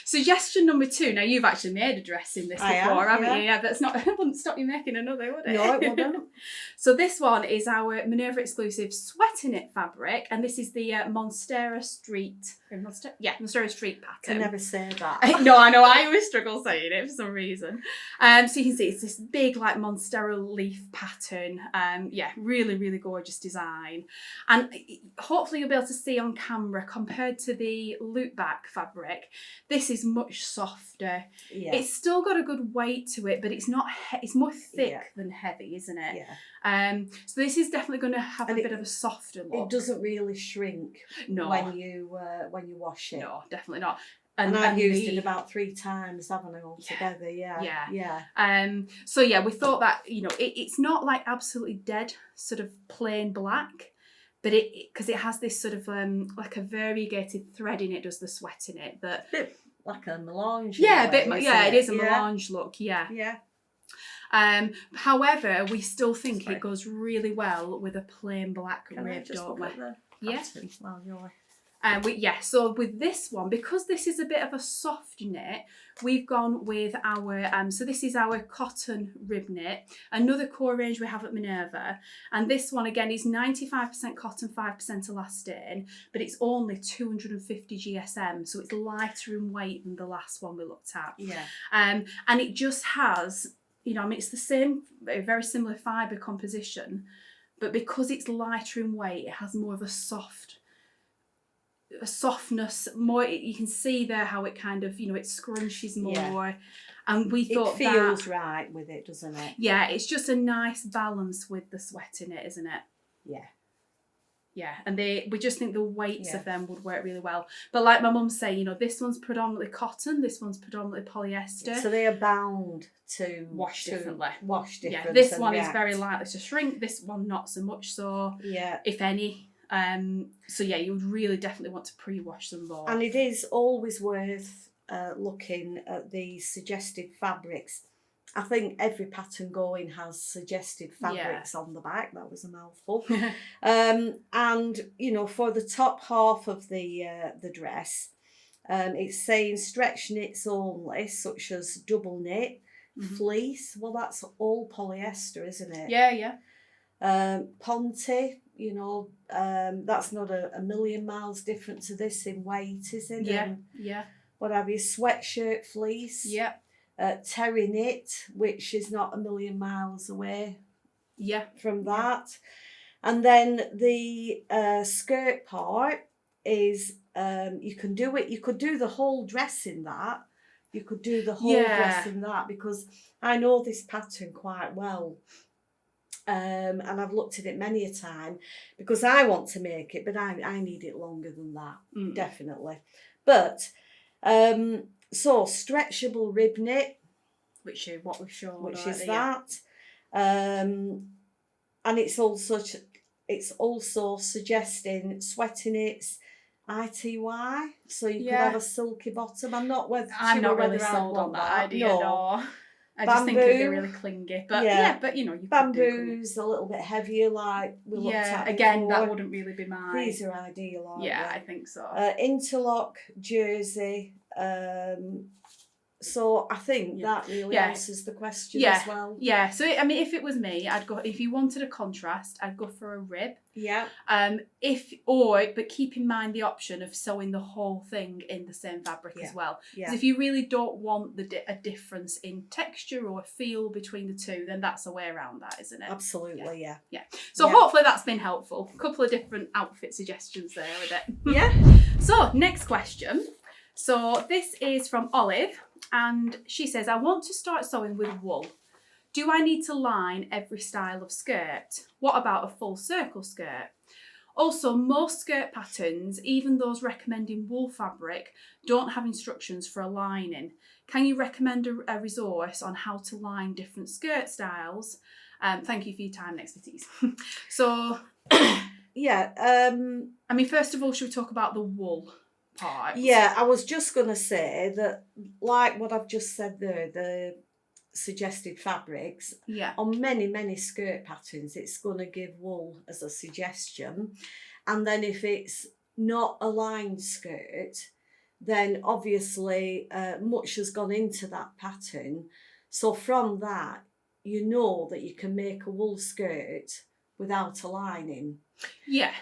Suggestion number 2. Now, you've actually made a dress in this before, haven't you? Yeah, but it wouldn't stop you making another, would it? No, it wouldn't. So this one is our Minerva exclusive sweater knit fabric, and this is the Monera Street. Monera Street pattern. I can never say that. No, I know. I always struggle saying it for some reason. So you can see it's this big like Monstera leaf pattern. Really, really gorgeous design. And hopefully you'll be able to see on camera, compared to the loop back fabric, this is much softer. Yeah. It's still got a good weight to it, but it's not. It's more thick than heavy, isn't it? Yeah. So this is definitely going to have a bit of a softer look. It doesn't really shrink when you wash it. No, definitely not. And I've used it about 3 times, haven't I, altogether? Yeah. So we thought that it's not like absolutely dead sort of plain black, but because it has this sort of like a variegated thread in it, does the sweat in it that. Bit like a melange. It is a melange look. Yeah. Yeah. However, we still think it goes really well with a plain black rib, don't we? Yeah. So with this one, because this is a bit of a soft knit, we've gone with our, so this is our cotton rib knit, another core range we have at Minerva. And this one again is 95% cotton, 5% elastane, but it's only 250 GSM. So it's lighter in weight than the last one we looked at. Yeah. And it just has, it's the same, very similar fibre composition, but because it's lighter in weight, it has more of a softness, more. You can see there how it kind of, it scrunches more, and we thought it feels right with it, doesn't it? Yeah, it's just a nice balance with the sweat in it, isn't it? Yeah, and we just think the weights of them would work really well. But like my mum say, this one's predominantly cotton, this one's predominantly polyester. So they are bound to wash differently. Yeah, this one is very likely to shrink. This one not so much so. Yeah, if any. You would really definitely want to pre-wash them both. And it is always worth looking at the suggested fabrics I think every pattern going has suggested fabrics on the back. That was a mouthful. And, you know, for the top half of the dress, it's saying stretch knits only, such as double knit, fleece. Well, that's all polyester, isn't it? Yeah. Ponte, you know, that's not a million miles different to this in weight, is it? Yeah. What have you? Sweatshirt fleece. Yeah. Terry knit, which is not a million miles away. Yeah. From that, and then the skirt part is you can do it. You could do the whole dress in that. You could do the whole dress in that, because I know this pattern quite well. And I've looked at it many a time because I want to make it, but I need it longer than that, definitely. But so stretchable Ribknit, which is what we've shown, which is that, and it's also suggesting sweaty knits, ITY, so you could have a silky bottom. I'm not really sold on that idea. No. I Bamboo, just think it'd be really clingy, but but you know, you bamboo's a little bit heavier, like we looked at again, before. that wouldn't really be mine. These are ideal, aren't they? I think so. Interlock jersey. So I think that really answers the question as well. Yeah. So I mean, if it was me, I'd go. If you wanted a contrast, I'd go for a rib. Yeah. But keep in mind the option of sewing the whole thing in the same fabric as well. Because if you really don't want a difference in texture or feel between the two, then that's a way around that, isn't it? Absolutely. Yeah. So hopefully that's been helpful. A couple of different outfit suggestions there with it. Yeah. So next question. So this is from Olive, and she says, I want to start sewing with wool. Do I need to line every style of skirt? What about a full circle skirt? Also, most skirt patterns, even those recommending wool fabric, don't have instructions for a lining. Can you recommend a resource on how to line different skirt styles? Thank you for your time and expertise. So, I mean, first of all, should we talk about the wool part? Yeah, I was just going to say that, like what I've just said there, the suggested fabrics, on many skirt patterns, it's going to give wool as a suggestion. And then if it's not a lined skirt, then obviously much has gone into that pattern. So from that, you know that you can make a wool skirt without a lining. Yeah.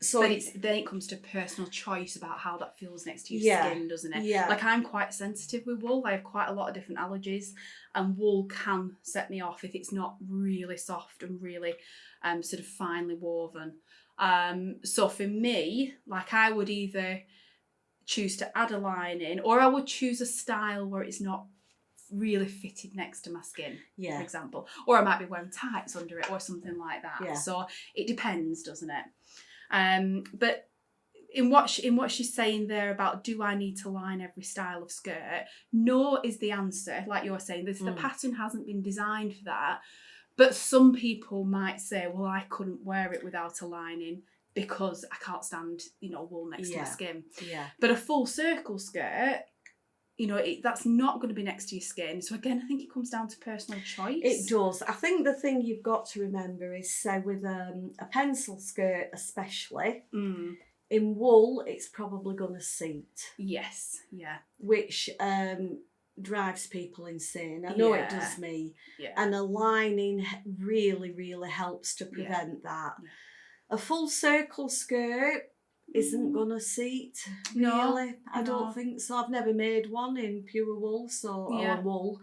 So but then it comes to personal choice about how that feels next to your skin, doesn't it? Yeah. Like, I'm quite sensitive with wool. I have quite a lot of different allergies, and wool can set me off if it's not really soft and really sort of finely woven. So for me, like, I would either choose to add a lining, or I would choose a style where it's not really fitted next to my skin, for example. Or I might be wearing tights under it or something like that. Yeah. So it depends, doesn't it? But in what she's saying there about, do I need to line every style of skirt? No is the answer. Like you're saying, the pattern hasn't been designed for that. But some people might say, well, I couldn't wear it without a lining because I can't stand, wool next to my skin. Yeah. But a full circle skirt, that's not going to be next to your skin. So again, I think it comes down to personal choice. It does. I think the thing you've got to remember is, say, with a pencil skirt especially, in wool, it's probably going to seat. Yes, yeah. Which drives people insane. I know it does me. Yeah. And a lining really, really helps to prevent that. Yeah. A full circle skirt isn't gonna seat, really. I don't think so. I've never made one in pure wool, or wool.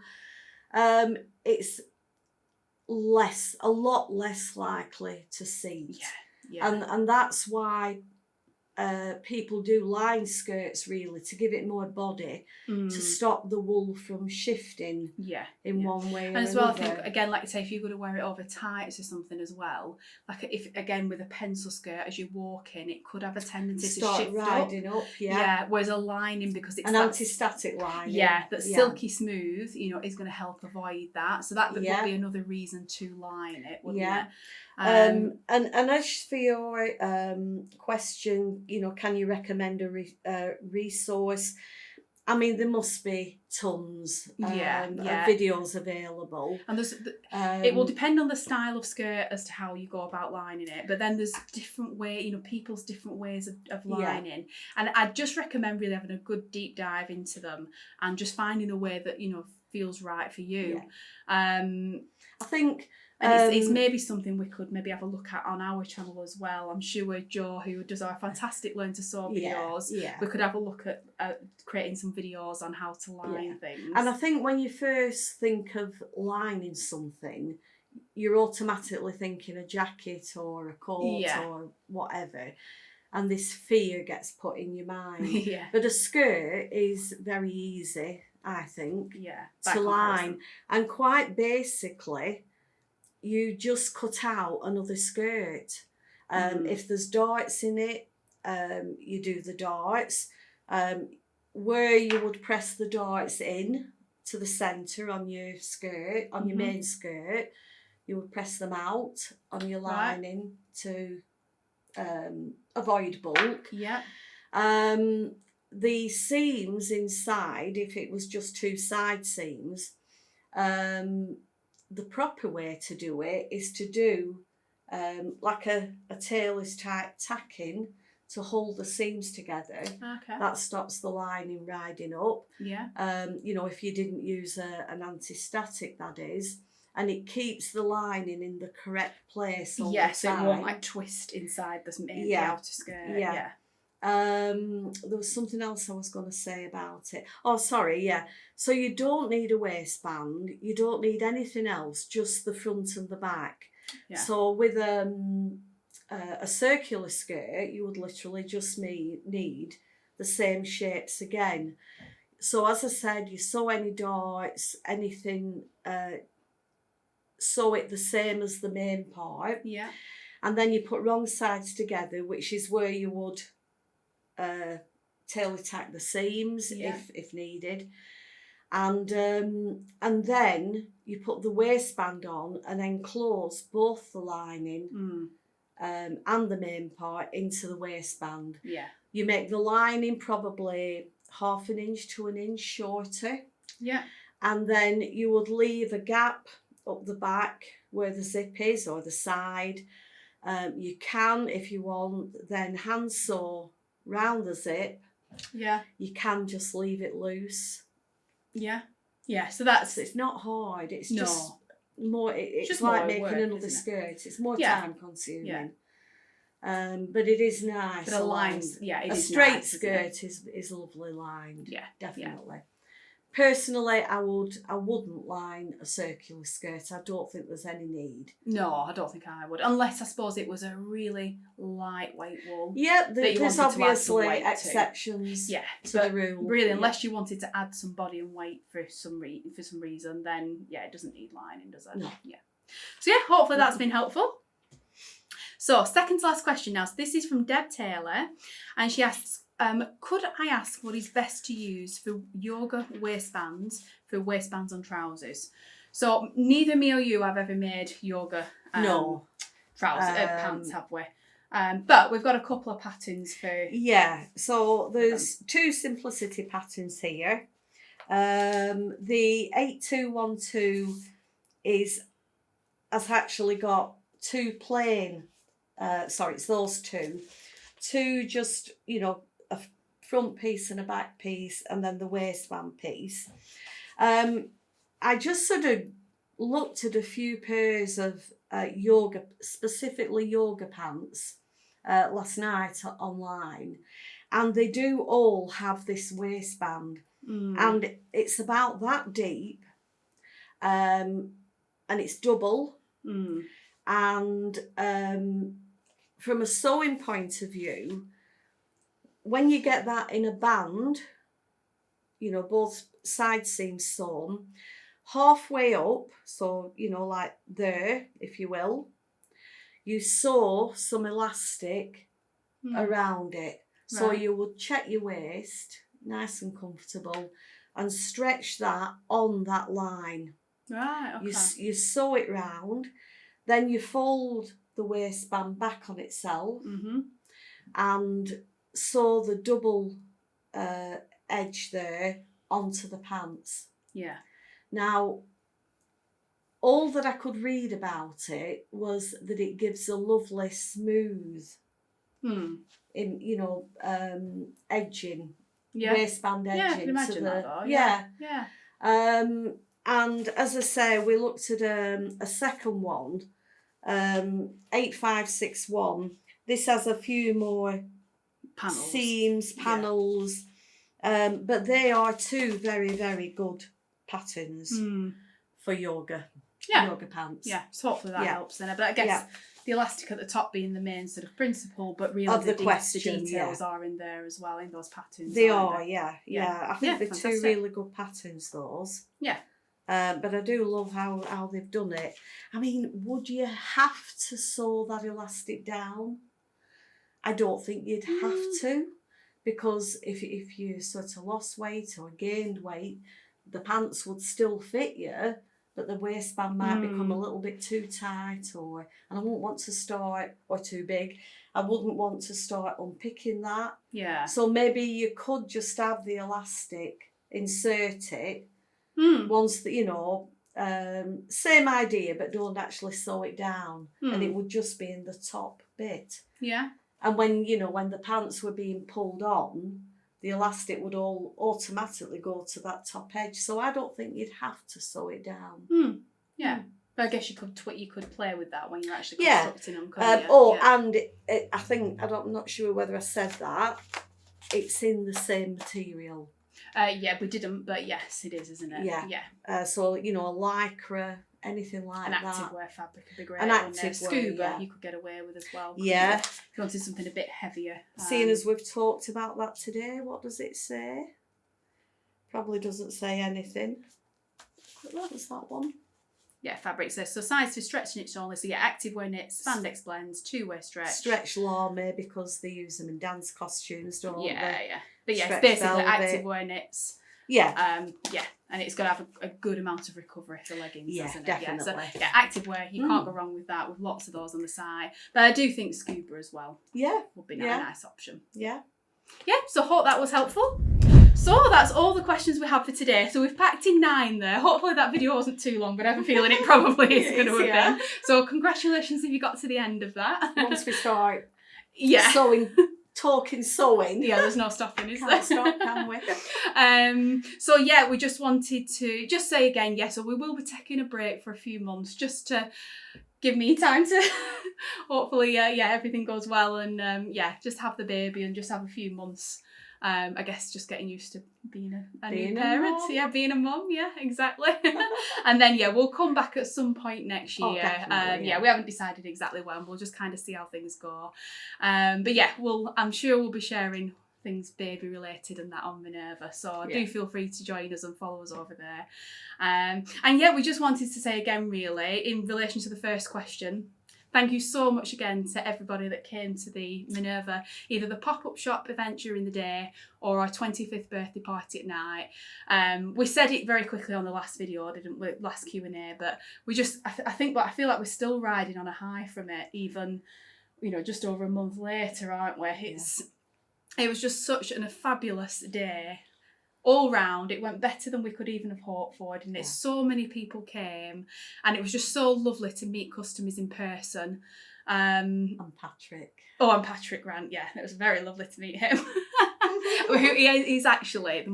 It's a lot less likely to seat. Yeah. And that's why people do line skirts, really, to give it more body, to stop the wool from shifting in one way or another. And as well, I think, again, like you say, if you're going to wear it over tights or something as well, like if, again, with a pencil skirt, as you walk in, it could have a tendency to shift riding up. Yeah. Whereas a lining, because it's an anti-static lining. Yeah, that's silky smooth, is going to help avoid that. So that would be another reason to line it, wouldn't it? And as for your question, can you recommend a resource? I mean, there must be tons of videos available. And it will depend on the style of skirt as to how you go about lining it. But then there's different people's different ways of lining. And I'd just recommend really having a good deep dive into them and just finding a way that, feels right for you. I think... And it's maybe something we could maybe have a look at on our channel as well. I'm sure Joe, who does our fantastic Learn to Sew videos, we could have a look at creating some videos on how to line things. And I think when you first think of lining something, you're automatically thinking a jacket or a coat or whatever. And this fear gets put in your mind. But a skirt is very easy, I think, to line. And quite basically... you just cut out another skirt. If there's darts in it, you do the darts. Where you would press the darts in to the centre on your skirt, on your main skirt, you would press them out on your lining to avoid bulk. The seams inside, if it was just two side seams, the proper way to do it is to do like a tailor's type tacking to hold the seams together. That stops the lining riding up. If you didn't use an anti-static, that is, and it keeps the lining in the correct place all the time. So it won't twist inside the outer skirt. There was something else I was going to say about it. Oh, sorry, So you don't need a waistband. You don't need anything else, just the front and the back. So with a circular skirt, you would literally just need the same shapes again. So as I said, you sew any darts, anything, sew it the same as the main part. And then you put wrong sides together, which is where you would... tailor tack the seams if needed, and then you put the waistband on and then close both the lining and the main part into the waistband. You make the lining probably 1/2 inch to 1 inch shorter, and then you would leave a gap up the back where the zip is or the side. You can, if you want, then hand sew round the zip. You can just leave it loose. So that's... it's not hard. It's just more... It's just like making another skirt. It's more time consuming. But it is nice. But a straight skirt is lovely lined. Definitely. Personally, I wouldn't line a circular skirt. I don't think there's any need. No, I don't think I would. Unless I suppose it was a really lightweight wool. There's obviously exceptions to the rule. Really, unless you wanted to add some body and weight for some reason, then it doesn't need lining, does it? No. So hopefully that's been helpful. So second to last question now. So this is from Deb Taylor, and she asks, could I ask what is best to use for yoga waistbands on trousers? So neither me or you have ever made yoga pants, have we? But we've got a couple of patterns for... so there's two simplicity patterns here. The 8212 has actually got two plain, it's those two just, a front piece and a back piece, and then the waistband piece. I just sort of looked at a few pairs of specifically yoga pants last night online, and they do all have this waistband, and it's about that deep, and it's double, and from a sewing point of view, when you get that in a band, both side seams sewn, halfway up, so, like there, if you will, you sew some elastic around it. So you would check your waist, nice and comfortable, and stretch that on that line. You sew it round, then you fold the waistband back on itself, and sew the double edge there onto the pants. Yeah. Now, all that I could read about it was that it gives a lovely smooth in, you know, edging, waistband edging. Yeah, I can imagine that though. Yeah. Yeah. And as I say, we looked at a second one, 8561. This has a few more seams, panels, but they are two very, very good patterns for yoga pants. Yeah, so hopefully that helps then. But I guess the elastic at the top being the main sort of principle, but really of the details are in there as well in those patterns. They are, yeah. I think they're fantastic. two really good patterns, those. Yeah. But I do love how they've done it. I mean, would you have to sew that elastic down? I don't think you'd have to, because if you sort of lost weight or gained weight, the pants would still fit you, but the waistband might become a little bit too tight, and I wouldn't want to start, or too big. I wouldn't want to start unpicking that. Yeah. So maybe you could just have the elastic, insert it, once that, you know, same idea, but don't actually sew it down, and it would just be in the top bit. Yeah. And when, you know, when the pants were being pulled on, the elastic would all automatically go to that top edge. So I don't think you'd have to sew it down. Yeah. But I guess you could play with that when you're actually constructing them. And I think, I'm not sure whether I said that, it's in the same material. Yeah, we didn't, but yes, it is, isn't it? Yeah. So, you know, a lycra, anything like that. An activewear fabric would be great. An activewear, scuba you could get away with as well. Yeah. If you wanted something a bit heavier. Seeing as we've talked about that today, what does it say? Probably doesn't say anything. What was that one? Yeah, fabric says, so size for stretch knits only. So yeah, activewear knits, spandex blends, two-way stretch. Stretch lame, because they use them in dance costumes, don't they? Yeah. But yeah, Stretch it's basically velvet. activewear knits. Yeah. And it's got to have a good amount of recovery for leggings, Yeah, doesn't it? definitely. Yeah, so activewear, you can't go wrong with that, with lots of those on the side. But I do think scuba as well would be a nice option. Yeah. Yeah, so hope that was helpful. So that's all the questions we have for today. So we've packed in 9 there. Hopefully that video wasn't too long, but I have a feeling it probably is going to have been. So congratulations if you got to the end of that. Once we start talking sewing. Yeah, there's no stopping, is there? Can't stop, can we? So yeah, we just wanted to just say again, so we will be taking a break for a few months just to give me time to hopefully everything goes well, and just have the baby and just have a few months. I guess just getting used to being a new parent. Being a mum. Yeah, exactly. And then we'll come back at some point next year. We haven't decided exactly when. We'll just kind of see how things go. But I'm sure we'll be sharing things baby related and that on Minerva. So do feel free to join us and follow us over there. And we just wanted to say again, really, in relation to the first question, thank you so much again to everybody that came to the Minerva, either the pop-up shop event during the day or our 25th birthday party at night. We said it very quickly on the last video, didn't we? Last Q&A, but we just, I feel like we're still riding on a high from it, even, just over a month later, aren't we? It was just such a fabulous day. All round, it went better than we could even have hoped for, didn't it? So many people came, and it was just so lovely to meet customers in person. And Patrick. Oh, and Patrick Grant, it was very lovely to meet him. He's actually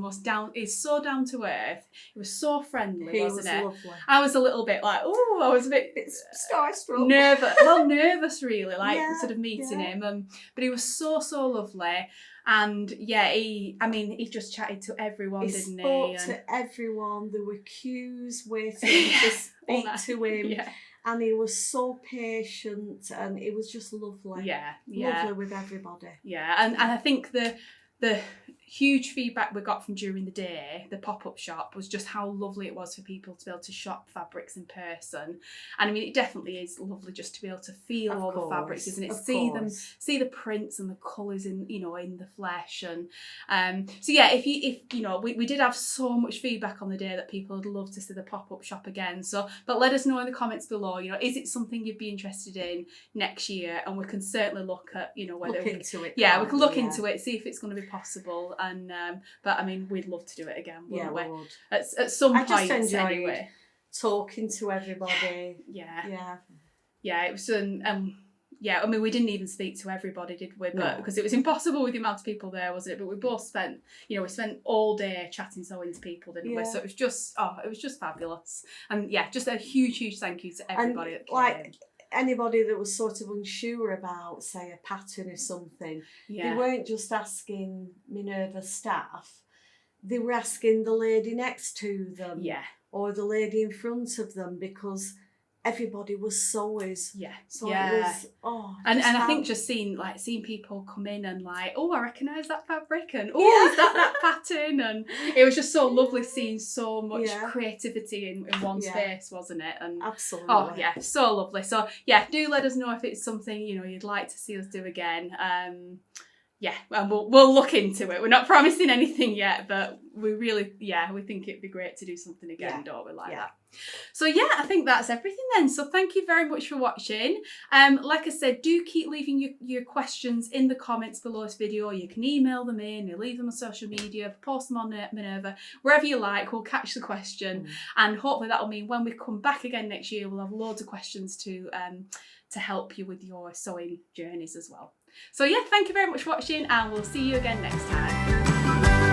he's so down to earth. He was so friendly, wasn't it? Lovely. I was a little bit like, I was a bit starstruck. Nervous really, sort of meeting him. But he was so lovely. And he just chatted to everyone, didn't he? He spoke to everyone. There were queues waiting to speak to him. Yeah. And he was so patient, and it was just lovely. Yeah. Lovely with everybody. Yeah, and I think the huge feedback we got from during the day, the pop-up shop, was just how lovely it was for people to be able to shop fabrics in person. And I mean, it definitely is lovely just to be able to feel all the fabrics, isn't it? See the prints and the colours in the flesh. And we did have so much feedback on the day that people would love to see the pop-up shop again. But let us know in the comments below, is it something you'd be interested in next year? And we can certainly look at, whether we can look into it, see if it's going to be possible. And but I mean, we'd love to do it again, wouldn't we? would. At some I point, just enjoyed anyway. Talking to everybody. Yeah, it was yeah, I mean, we didn't even speak to everybody, did we? But No. because it was impossible with the amount of people there, wasn't it? But we both spent, we spent all day chatting sewing to people, didn't we? So it was just fabulous. And yeah, just a huge thank you to everybody that came in. Anybody that was sort of unsure about, say, a pattern or something, they weren't just asking Minerva staff, they were asking the lady next to them, or the lady in front of them, because everybody was sewers. Yeah. So it was, and I think just seeing people come in and like, oh, I recognise that fabric, and is that pattern, and it was just so lovely seeing so much creativity in one space, wasn't it? And absolutely. Oh yeah, so lovely. So yeah, do let us know if it's something you'd like to see us do again. Yeah, and we'll look into it. We're not promising anything yet, but we really, we think it'd be great to do something again, don't we, like that? So yeah, I think that's everything then. So thank you very much for watching. Like I said, do keep leaving your questions in the comments below this video. You can email them in, you leave them on social media, post them on Minerva, wherever you like. We'll catch the question, and hopefully that'll mean when we come back again next year, we'll have loads of questions to help you with your sewing journeys as well. So yeah, thank you very much for watching, and we'll see you again next time.